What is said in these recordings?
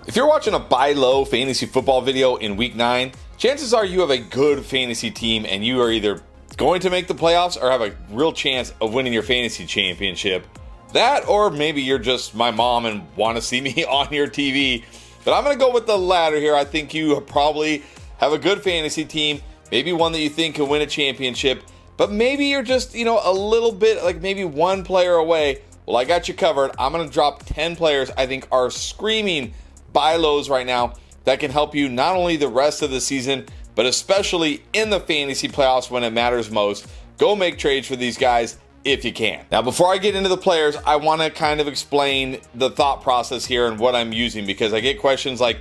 If you're watching a buy low fantasy football video in week 9, chances are you have a good fantasy team and you are either going to make the playoffs or have a real chance of winning your fantasy championship. That, or maybe you're just my mom and want to see me on your TV. But I'm going to go with the latter here. I think you probably have a good fantasy team, maybe one that you think can win a championship, but maybe you're just, a little bit, like maybe one player away. Well, I got you covered. I'm going to drop 10 players I think are screaming buy lows right now that can help you not only the rest of the season, but especially in the fantasy playoffs when it matters most. Go make trades for these guys if you can. Now, before I get into the players, I want to kind of explain the thought process here and what I'm using, because I get questions like,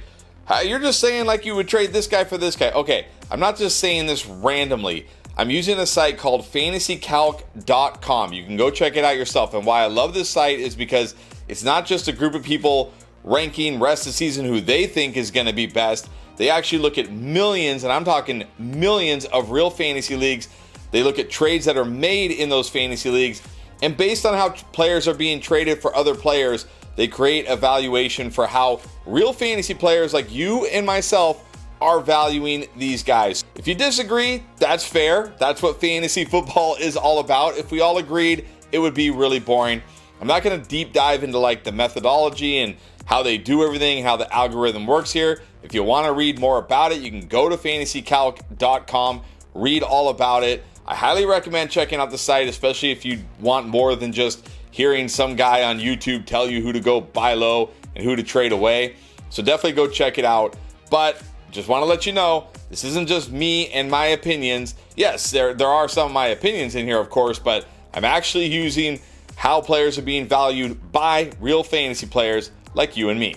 you're just saying like you would trade this guy for this guy. Okay, I'm not just saying this randomly. I'm using a site called fantasycalc.com. You can go check it out yourself. And why I love this site is because it's not just a group of people ranking rest of the season who they think is going to be best. They actually look at millions, and I'm talking millions of real fantasy leagues. They look at trades that are made in those fantasy leagues, and based on how players are being traded for other players, they create a valuation for how real fantasy players like you and myself are valuing these guys. If you disagree, that's fair. That's what fantasy football is all about. If we all agreed, it would be really boring. I'm not going to deep dive into like the methodology and how they do everything, how the algorithm works here. If you want to read more about it, you can go to fantasycalc.com, read all about it. I highly recommend checking out the site, especially if you want more than just hearing some guy on YouTube tell you who to go buy low and who to trade away. So definitely go check it out. But just want to let you know, this isn't just me and my opinions. Yes, there are some of my opinions in here, of course, but I'm actually using how players are being valued by real fantasy players like you and me.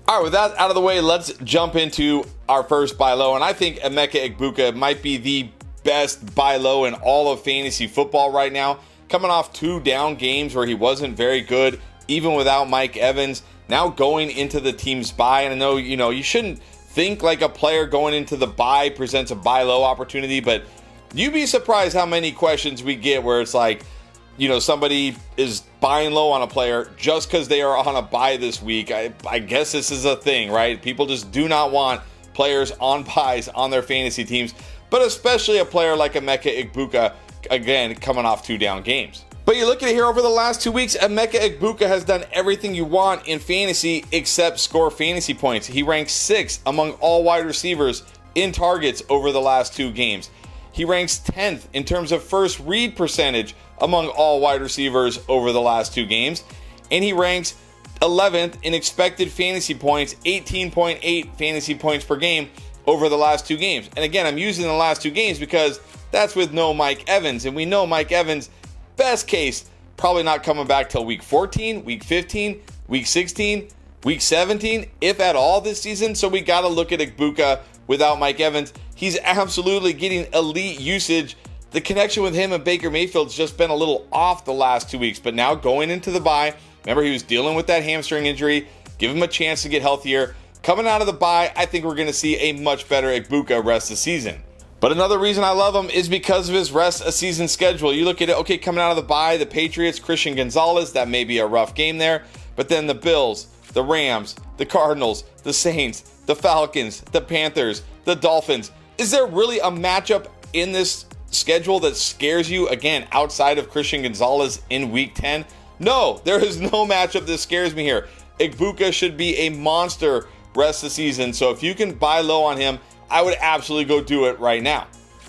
All right, with that out of the way, let's jump into our first buy low. And I think Emeka Egbuka might be the best buy low in all of fantasy football right now. Coming off 2 down games where he wasn't very good, even without Mike Evans. Now going into the team's buy, and I know, you shouldn't think like a player going into the buy presents a buy low opportunity, but you'd be surprised how many questions we get where it's like, somebody is buying low on a player just because they are on a buy this week. I guess this is a thing, right? People just do not want players on buys on their fantasy teams, but especially a player like Emeka Egbuka, again, coming off 2 down games. But you look at it here over the last 2 weeks, Emeka Egbuka has done everything you want in fantasy except score fantasy points. He ranks 6th among all wide receivers in targets over the last 2 games. He ranks 10th in terms of first read percentage among all wide receivers over the last 2 games. And he ranks 11th in expected fantasy points, 18.8 fantasy points per game over the last 2 games. And again, I'm using the last 2 games because that's with no Mike Evans. And we know Mike Evans, best case, probably not coming back till week 14, week 15, week 16, week 17, if at all this season. So we got to look at Egbuka without Mike Evans. He's absolutely getting elite usage. The connection with him and Baker Mayfield's just been a little off the last 2 weeks, but now going into the bye, remember he was dealing with that hamstring injury. Give him a chance to get healthier. Coming out of the bye, I think we're going to see a much better Egbuka rest of the season. But another reason I love him is because of his rest of season schedule. You look at it, okay, coming out of the bye, the Patriots, Christian Gonzalez, that may be a rough game there, but then the Bills, the Rams, the Cardinals, the Saints, the Falcons, the Panthers, the Dolphins. Is there really a matchup in this schedule that scares you, again, outside of Christian Gonzalez in week 10? No, there is no matchup that scares me here. Egbuka should be a monster rest of the season, so if you can buy low on him, I would absolutely go do it right now.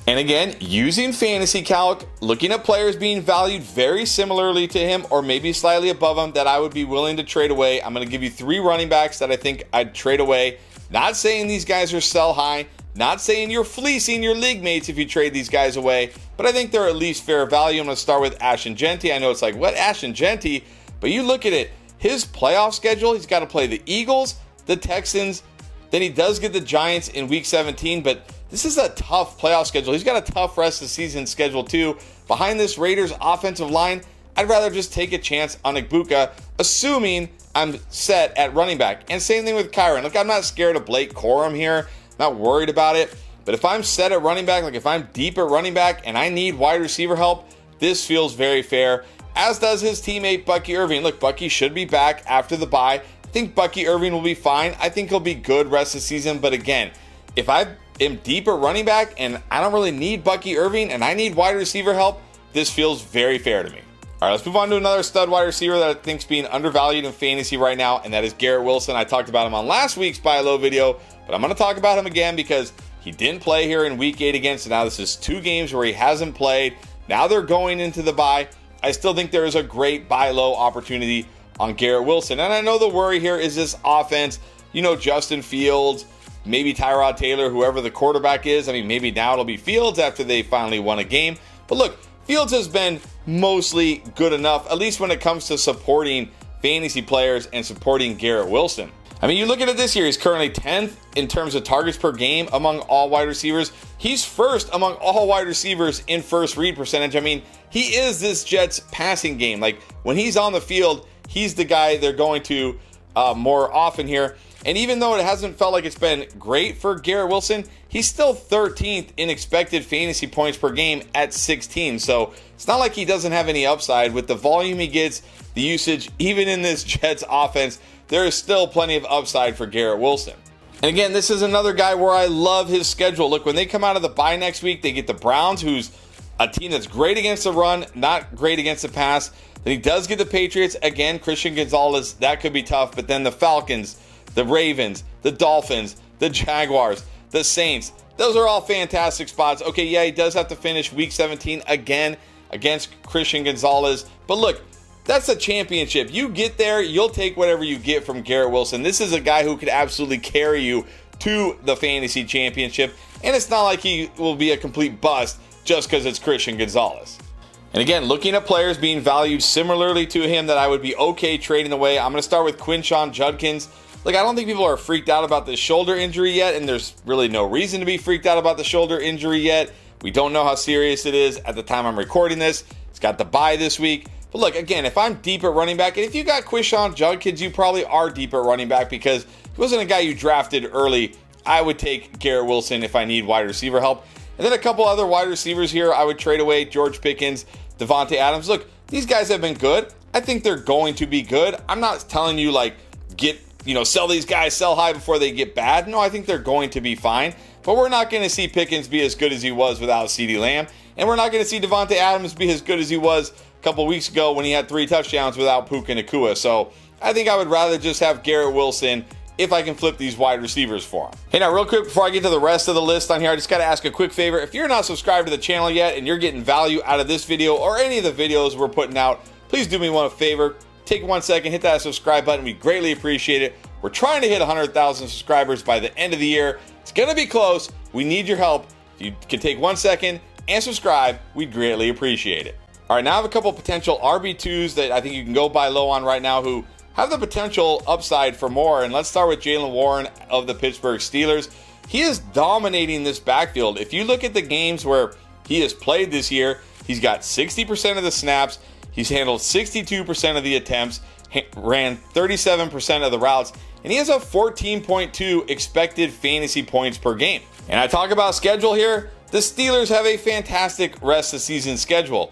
And again, using Fantasy Calc, looking at players being valued very similarly to him or maybe slightly above him that I would be willing to trade away. I'm going to give you 3 running backs that I think I'd trade away. Not saying these guys are sell high, not saying you're fleecing your league mates if you trade these guys away, but I think they're at least fair value. I'm going to start with Ashton Jeanty. I know it's like, what, Ashton Jeanty? But you look at it, his playoff schedule, he's got to play the Eagles, the Texans, then he does get the Giants in week 17, but this is a tough playoff schedule. He's got a tough rest of the season schedule too. Behind this Raiders offensive line, I'd rather just take a chance on Egbuka, assuming I'm set at running back. And same thing with Kyren. Look, I'm not scared of Blake Corum here. Not worried about it. But if I'm set at running back, like if I'm deep at running back and I need wide receiver help, this feels very fair, as does his teammate Bucky Irving. Look, Bucky should be back after the bye. think Bucky Irving will be fine. I think he'll be good rest of the season. But again, if I am deep at running back and I don't really need Bucky Irving and I need wide receiver help, this feels very fair to me. All right, let's move on to another stud wide receiver that I think is being undervalued in fantasy right now, and that is Garrett Wilson. I talked about him on last week's Buy Low video, but I'm going to talk about him again because he didn't play here in week 8 again. So now this is 2 games where he hasn't played. Now they're going into the bye. I still think there is a great buy low opportunity on Garrett Wilson. And I know the worry here is this offense. You know, Justin Fields, maybe Tyrod Taylor, whoever the quarterback is. I mean, maybe now it'll be Fields after they finally won a game. But look, Fields has been mostly good enough, at least when it comes to supporting fantasy players and supporting Garrett Wilson. I mean, you look at it this year, he's currently 10th in terms of targets per game among all wide receivers. He's first among all wide receivers in first read percentage. I mean, he is this Jets passing game. Like, when he's on the field, he's the guy they're going to more often here. And even though it hasn't felt like it's been great for Garrett Wilson, he's still 13th in expected fantasy points per game at 16. So it's not like he doesn't have any upside. With the volume he gets, the usage, even in this Jets offense, there is still plenty of upside for Garrett Wilson. And again, this is another guy where I love his schedule. Look, when they come out of the bye next week, they get the Browns, who's a team that's great against the run, not great against the pass. Then he does get the Patriots. Again, Christian Gonzalez, that could be tough. But then the Falcons, the Ravens, the Dolphins, the Jaguars, the Saints. Those are all fantastic spots. Okay, yeah, he does have to finish week 17 again against Christian Gonzalez. But look, that's a championship. You get there, you'll take whatever you get from Garrett Wilson. This is a guy who could absolutely carry you to the fantasy championship. And it's not like he will be a complete bust just because it's Christian Gonzalez. And again, looking at players being valued similarly to him that I would be okay trading away, I'm going to start with Quinshon Judkins. Look, I don't think people are freaked out about the shoulder injury yet, and there's really no reason to be freaked out about the shoulder injury yet. We don't know how serious it is at the time I'm recording this. He's got the bye this week. But look, again, if I'm deep at running back, and if you got Quinshon Judkins, you probably are deep at running back because he wasn't a guy you drafted early. I would take Garrett Wilson if I need wide receiver help. And then a couple other wide receivers here I would trade away: George Pickens, Devontae Adams. Look, these guys have been good. I think they're going to be good. I'm not telling you, like, sell these guys, sell high before they get bad. No, I think they're going to be fine. But we're not going to see Pickens be as good as he was without CeeDee Lamb. And we're not going to see Devontae Adams be as good as he was a couple weeks ago when he had 3 touchdowns without Puka Nacua. So I think I would rather just have Garrett Wilson if I can flip these wide receivers for him. Hey, now real quick before I get to the rest of the list on here, I just got to ask a quick favor. If you're not subscribed to the channel yet and you're getting value out of this video or any of the videos we're putting out, please do me one favor. Take 1 second, hit that subscribe button. We greatly appreciate it. We're trying to hit 100,000 subscribers by the end of the year. It's going to be close. We need your help. If you can take 1 second and subscribe, we'd greatly appreciate it. All right, now I have a couple potential RB2s that I think you can go buy low on right now who have the potential upside for more. And let's start with Jaylen Warren of the Pittsburgh Steelers. He is dominating this backfield. If you look at the games where he has played this year, he's got 60% of the snaps. He's handled 62% of the attempts, ran 37% of the routes, and he has a 14.2 expected fantasy points per game. And I talk about schedule here. The Steelers have a fantastic rest of season schedule.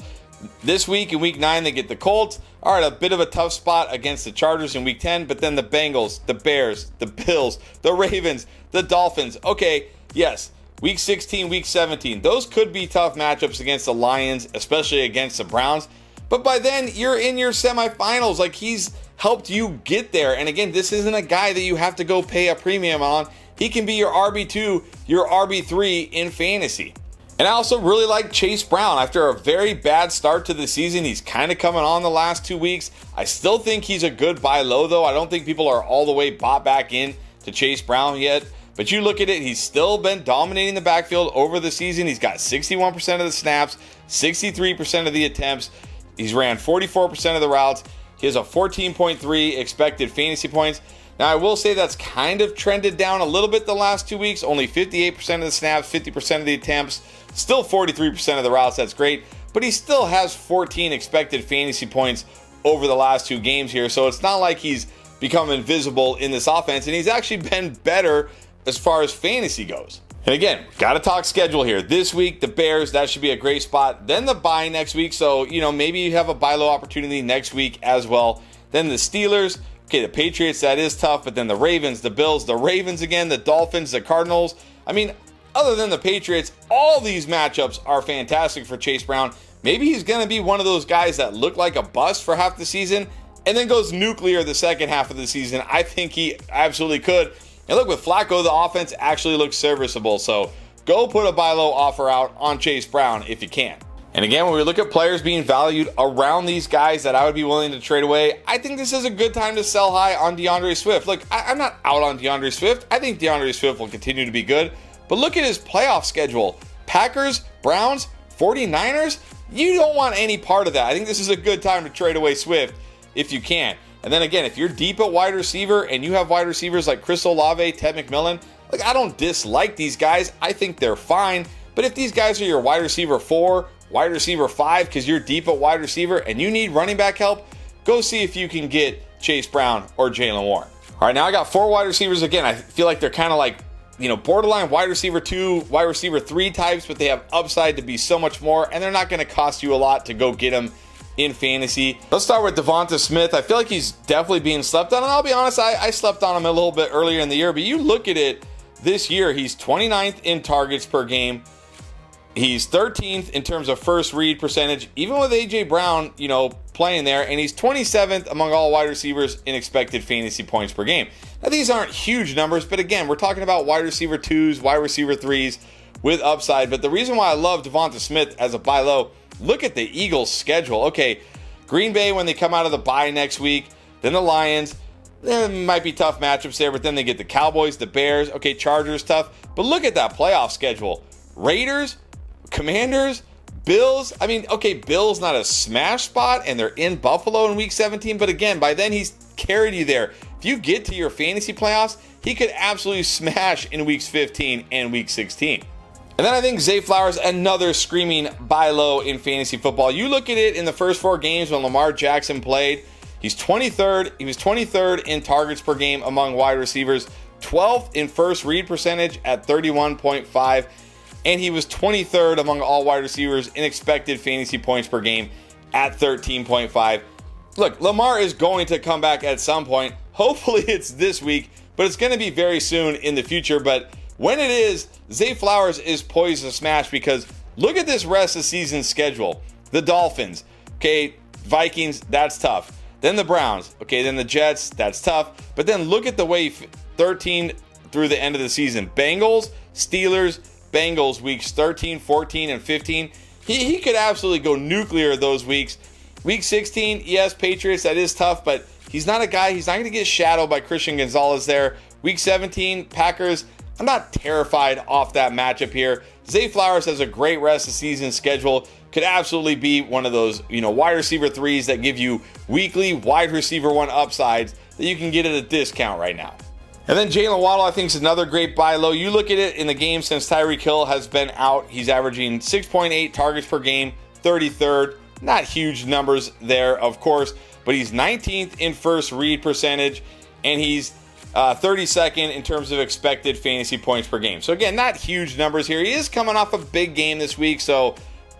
This week in week 9, they get the Colts. All right, a bit of a tough spot against the Chargers in week 10, but then the Bengals, the Bears, the Bills, the Ravens, the Dolphins. Okay, yes, week 16, week 17. Those could be tough matchups against the Lions, especially against the Browns. But by then, you're in your semifinals. Like, he's helped you get there. And again, this isn't a guy that you have to go pay a premium on. He can be your RB2, your RB3 in fantasy. And I also really like Chase Brown. After a very bad start to the season, he's kind of coming on the last 2 weeks. I still think he's a good buy low, though. I don't think people are all the way bought back in to Chase Brown yet. But you look at it, he's still been dominating the backfield over the season. He's got 61% of the snaps, 63% of the attempts. He's ran 44% of the routes. He has a 14.3 expected fantasy points. Now, I will say that's kind of trended down a little bit the last 2 weeks. Only 58% of the snaps, 50% of the attempts, still 43% of the routes. That's great. But he still has 14 expected fantasy points over the last 2 games here. So it's not like he's become invisible in this offense. And he's actually been better as far as fantasy goes. And again, got to talk schedule here. This week, the Bears, that should be a great spot. Then the bye next week. So, maybe you have a buy low opportunity next week as well. Then the Steelers, Okay, the Patriots, that is tough, but then the Ravens, the Bills, the Ravens again, the Dolphins, the Cardinals. I mean, other than the Patriots, all these matchups are fantastic for Chase Brown. Maybe he's going to be one of those guys that look like a bust for half the season and then goes nuclear the second half of the season. I think he absolutely could. And look, with Flacco, the offense actually looks serviceable. So go put a buy low offer out on Chase Brown if you can. And again, when we look at players being valued around these guys that I would be willing to trade away, I think this is a good time to sell high on DeAndre Swift. Look, I'm not out on DeAndre Swift. I think DeAndre Swift will continue to be good. But look at his playoff schedule. Packers, Browns, 49ers. You don't want any part of that. I think this is a good time to trade away Swift if you can. And then again, if you're deep at wide receiver and you have wide receivers like Chris Olave, Ted McMillan, like I don't dislike these guys. I think they're fine. But if these guys are your wide receiver 4, wide receiver 5, because you're deep at wide receiver and you need running back help, go see if you can get Chase Brown or Jaylen Warren. All right, now I got 4 wide receivers. Again, I feel like they're kind of like, borderline wide receiver 2, wide receiver 3 types, but they have upside to be so much more, and they're not going to cost you a lot to go get them in fantasy. Let's start with Devonta Smith. I feel like he's definitely being slept on, and I'll be honest, I slept on him a little bit earlier in the year, but you look at it this year, he's 29th in targets per game. He's 13th in terms of first read percentage, even with A.J. Brown, playing there, and he's 27th among all wide receivers in expected fantasy points per game. Now, these aren't huge numbers, but again, we're talking about wide receiver 2s, wide receiver 3s with upside. But the reason why I love Devonta Smith as a buy low, look at the Eagles' schedule. Okay, Green Bay when they come out of the bye next week, then the Lions. There might be tough matchups there, but then they get the Cowboys, the Bears. Okay, Chargers tough. But look at that playoff schedule. Raiders, Commanders, Bills. I mean, okay, Bills not a smash spot, and they're in Buffalo in week 17. But again, by then he's carried you there. If you get to your fantasy playoffs, he could absolutely smash in weeks 15 and week 16. And then I think Zay Flowers, another screaming buy low in fantasy football. You look at it in the first 4 games when Lamar Jackson played. He's 23rd. He was 23rd in targets per game among wide receivers, 12th in first read percentage at 31.5. And he was 23rd among all wide receivers in expected fantasy points per game at 13.5. Look, Lamar is going to come back at some point. Hopefully it's this week, but it's going to be very soon in the future. But when it is, Zay Flowers is poised to smash because look at this rest of season schedule. The Dolphins, okay, Vikings, that's tough. Then the Browns, okay, then the Jets, that's tough. But then look at the way 13 through the end of the season. Bengals, Steelers, Bengals weeks 13, 14, and 15. He could absolutely go nuclear those weeks. Week 16, yes, Patriots, that is tough, but he's not a guy, he's not going to get shadowed by Christian Gonzalez there. Week 17, Packers, I'm not terrified off that matchup here. Zay Flowers has a great rest of season schedule. Could absolutely be one of those, wide receiver 3s that give you weekly wide receiver 1 upsides that you can get at a discount right now. And then Jaylen Waddle, I think, is another great buy low. You look at it in the game since Tyreek Hill has been out. He's averaging 6.8 targets per game, 33rd. Not huge numbers there, of course, but he's 19th in first read percentage, and he's 32nd in terms of expected fantasy points per game. So again, not huge numbers here. He is coming off a big game this week, so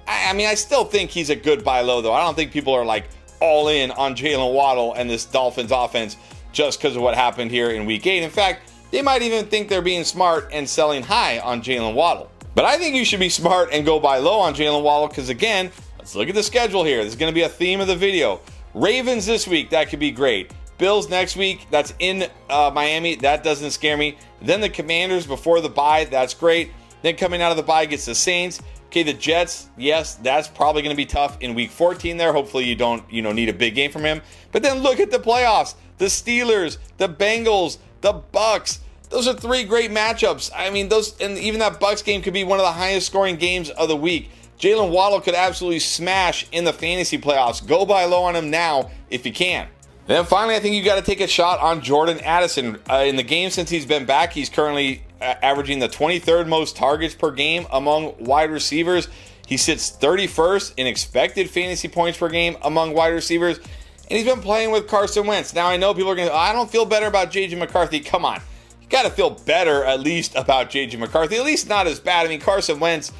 I still think he's a good buy low, though. I don't think people are like all in on Jaylen Waddle and this Dolphins offense just because of what happened here in week 8. In fact, they might even think they're being smart and selling high on Jaylen Waddle. But I think you should be smart and go buy low on Jaylen Waddle because, again, let's look at the schedule here. This is going to be a theme of the video. Ravens this week, that could be great. Bills next week, that's in Miami. That doesn't scare me. Then the Commanders before the bye, that's great. Then coming out of the bye gets the Saints. Okay, the Jets, yes, that's probably going to be tough in week 14 there. Hopefully you don't, need a big game from him. But then look at the playoffs. The Steelers, the Bengals, the Bucks. Those are 3 great matchups. And even that Bucks game could be one of the highest scoring games of the week. Jaylen Waddle could absolutely smash in the fantasy playoffs. Go buy low on him now if you can. Then finally, I think you got to take a shot on Jordan Addison. In the game since he's been back, he's currently averaging the 23rd most targets per game among wide receivers. He sits 31st in expected fantasy points per game among wide receivers. And he's been playing with Carson Wentz. Now, I know people are going to, I don't feel better about J.J. McCarthy. Come on. You got to feel better at least about J.J. McCarthy. At least not as bad. Carson Wentz,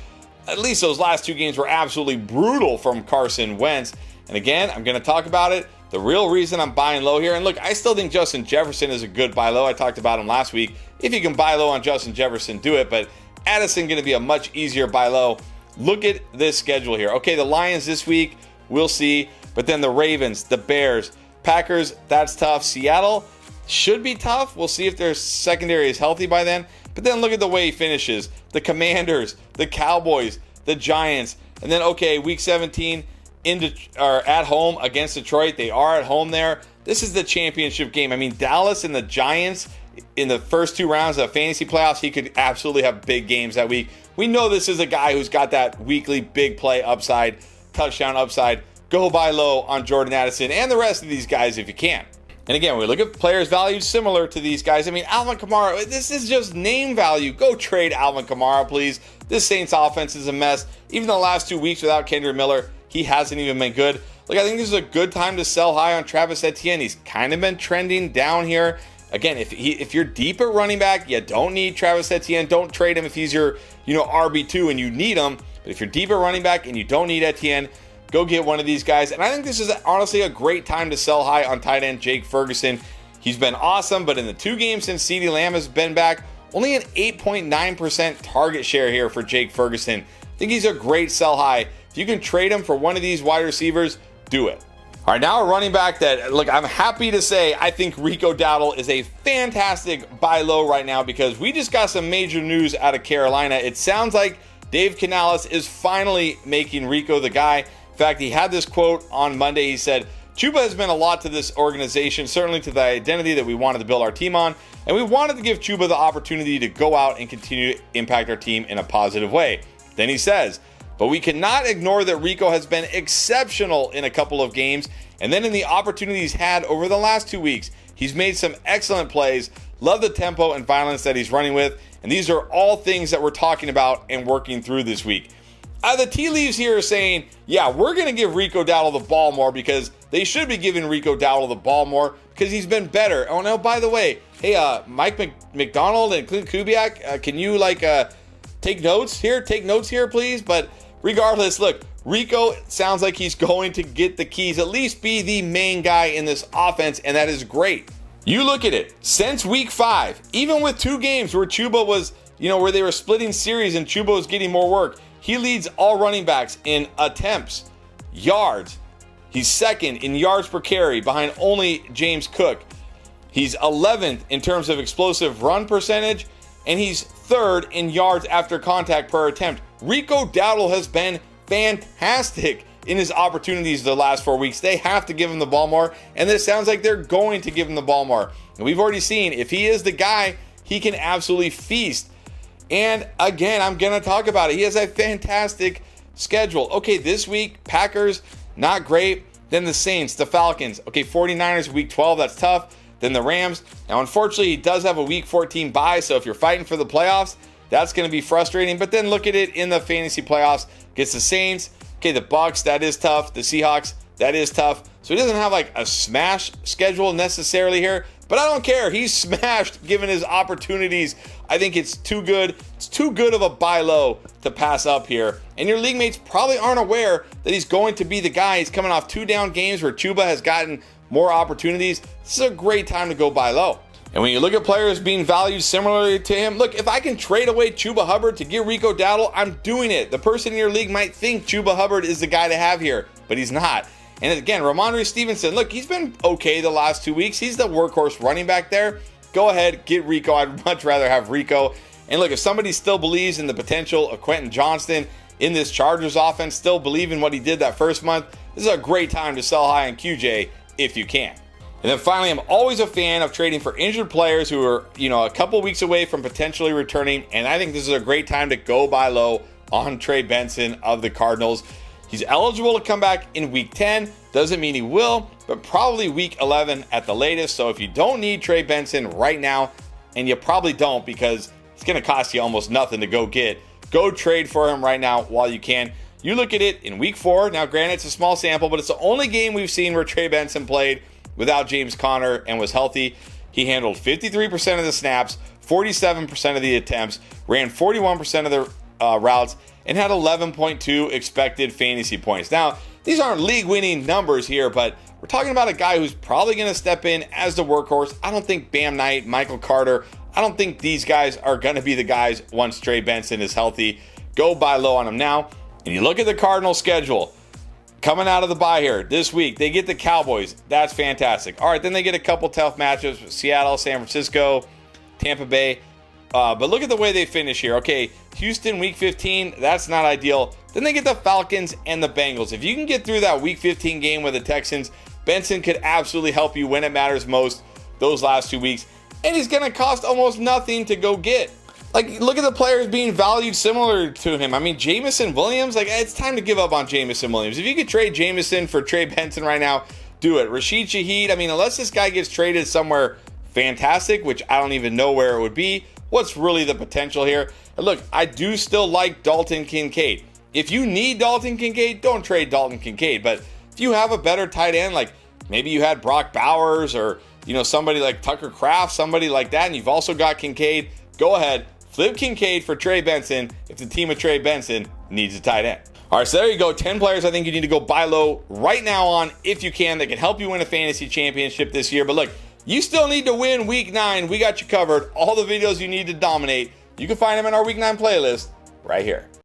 at least those last 2 games were absolutely brutal from Carson Wentz. And again, I'm going to talk about it. The real reason I'm buying low here, and look, I still think Justin Jefferson is a good buy low. I talked about him last week. If you can buy low on Justin Jefferson, do it. But Addison going to be a much easier buy low. Look at this schedule here. Okay, the Lions this week, we'll see. But then the Ravens, the Bears, Packers, that's tough. Seattle should be tough. We'll see if their secondary is healthy by then. But then look at the way he finishes. The Commanders, the Cowboys, the Giants. And then, okay, week 17 at home against Detroit. They are at home there. This is the championship game. I mean, Dallas and the Giants in the first 2 rounds of fantasy playoffs, he could absolutely have big games that week. We know this is a guy who's got that weekly big play upside, touchdown upside. Go buy low on Jordan Addison and the rest of these guys if you can. And again, we look at players valued similar to these guys. I mean, Alvin Kamara, this is just name value. Go trade Alvin Kamara, please. This Saints offense is a mess. Even the last 2 weeks without Kendra Miller, he hasn't even been good. Look, I think this is a good time to sell high on Travis Etienne. He's kind of been trending down here. Again, if you're deep at running back, you don't need Travis Etienne. Don't trade him if he's your RB2 and you need him. But if you're deep at running back and you don't need Etienne, go get one of these guys. And I think this is honestly a great time to sell high on tight end Jake Ferguson. He's been awesome, but in the 2 games since CeeDee Lamb has been back, only an 8.9% target share here for Jake Ferguson. I think he's a great sell high. If you can trade him for one of these wide receivers, do it. All right, now a running back that, look, I'm happy to say I think Rico Dowdle is a fantastic buy low right now because we just got some major news out of Carolina. It sounds like Dave Canales is finally making Rico the guy. In fact, he had this quote on Monday. He said, Chuba has meant a lot to this organization, certainly to the identity that we wanted to build our team on, and we wanted to give Chuba the opportunity to go out and continue to impact our team in a positive way. Then he says, but we cannot ignore that Rico has been exceptional in a couple of games, and then in the opportunities had over the last 2 weeks, he's made some excellent plays. Love the tempo and violence that he's running with, and these are all things that we're talking about and working through this week. The tea leaves here are saying, yeah, we're going to give Rico Dowdle the ball more because they should be giving Rico Dowdle the ball more because he's been better. Oh, no, by the way, hey, Mike McDonald and Clint Kubiak, can you take notes here? Take notes here, please. But regardless, look, Rico sounds like he's going to get the keys, at least be the main guy in this offense, and that is great. You look at it, since week 5, even with 2 games where Chuba was, where they were splitting series and Chuba was getting more work, he leads all running backs in attempts, yards. He's second in yards per carry behind only James Cook. He's 11th in terms of explosive run percentage, and he's 3rd in yards after contact per attempt. Rico Dowdle has been fantastic in his opportunities the last 4 weeks. They have to give him the ball more, and this sounds like they're going to give him the ball more. And we've already seen if he is the guy, he can absolutely feast. And again, I'm going to talk about it. He has a fantastic schedule. Okay, this week, Packers, not great. Then the Saints, the Falcons. Okay, 49ers, week 12, that's tough. Then the Rams. Now, unfortunately, he does have a week 14 bye, so if you're fighting for the playoffs, that's going to be frustrating. But then look at it in the fantasy playoffs. Gets the Saints. Okay, the Bucs, that is tough. The Seahawks, that is tough. So he doesn't have a smash schedule necessarily here. But I don't care. He's smashed given his opportunities. I think it's too good. It's too good of a buy low to pass up here. And your league mates probably aren't aware that he's going to be the guy. He's coming off 2 down games where Chuba has gotten more opportunities. This is a great time to go buy low. And when you look at players being valued similarly to him, look, if I can trade away Chuba Hubbard to get Rico Dowdle, I'm doing it. The person in your league might think Chuba Hubbard is the guy to have here, but he's not. And again, Ramondre Stevenson, look, he's been okay the last 2 weeks. He's the workhorse running back there. Go ahead, get Rico. I'd much rather have Rico. And look, if somebody still believes in the potential of Quentin Johnston in this Chargers offense, still believe in what he did that first month, this is a great time to sell high on QJ if you can. And then finally, I'm always a fan of trading for injured players who are, a couple weeks away from potentially returning. And I think this is a great time to go buy low on Trey Benson of the Cardinals. He's eligible to come back in week 10. Doesn't mean he will, but probably week 11 at the latest. So if you don't need Trey Benson right now, and you probably don't because it's going to cost you almost nothing to go trade for him right now while you can. You look at it in week 4. Now, granted, it's a small sample, but it's the only game we've seen where Trey Benson played without James Conner and was healthy. He handled 53% of the snaps, 47% of the attempts, ran 41% of the routes, and had 11.2 expected fantasy points. Now, these aren't league-winning numbers here, but we're talking about a guy who's probably going to step in as the workhorse. I don't think Bam Knight, Michael Carter, I don't think these guys are going to be the guys once Trey Benson is healthy. Go buy low on him now. And you look at the Cardinals schedule coming out of the bye here this week. They get the Cowboys. That's fantastic. All right, then they get a couple tough matchups: Seattle, San Francisco, Tampa Bay. But look at the way they finish here. Okay, Houston, week 15, that's not ideal. Then they get the Falcons and the Bengals. If you can get through that week 15 game with the Texans, Benson could absolutely help you when it matters most those last 2 weeks. And he's going to cost almost nothing to go get. Like, look at the players being valued similar to him. I mean, Jameson Williams, like, it's time to give up on Jameson Williams. If you could trade Jameson for Trey Benson right now, do it. Rashid Shaheed, I mean, unless this guy gets traded somewhere fantastic, which I don't even know where it would be, what's really the potential here? And look, I do still like Dalton Kincaid. If you need Dalton Kincaid, don't trade Dalton Kincaid. But if you have a better tight end, like maybe you had Brock Bowers or, you know, somebody like Tucker Kraft, somebody like that, and you've also got Kincaid, go ahead, flip Kincaid for Trey Benson if the team of Trey Benson needs a tight end. All right, so there you go. 10 players I think you need to go buy low right now on, if you can, that can help you win a fantasy championship this year. But look, you still need to win week 9. We got you covered. All the videos you need to dominate, you can find them in our week 9 playlist right here.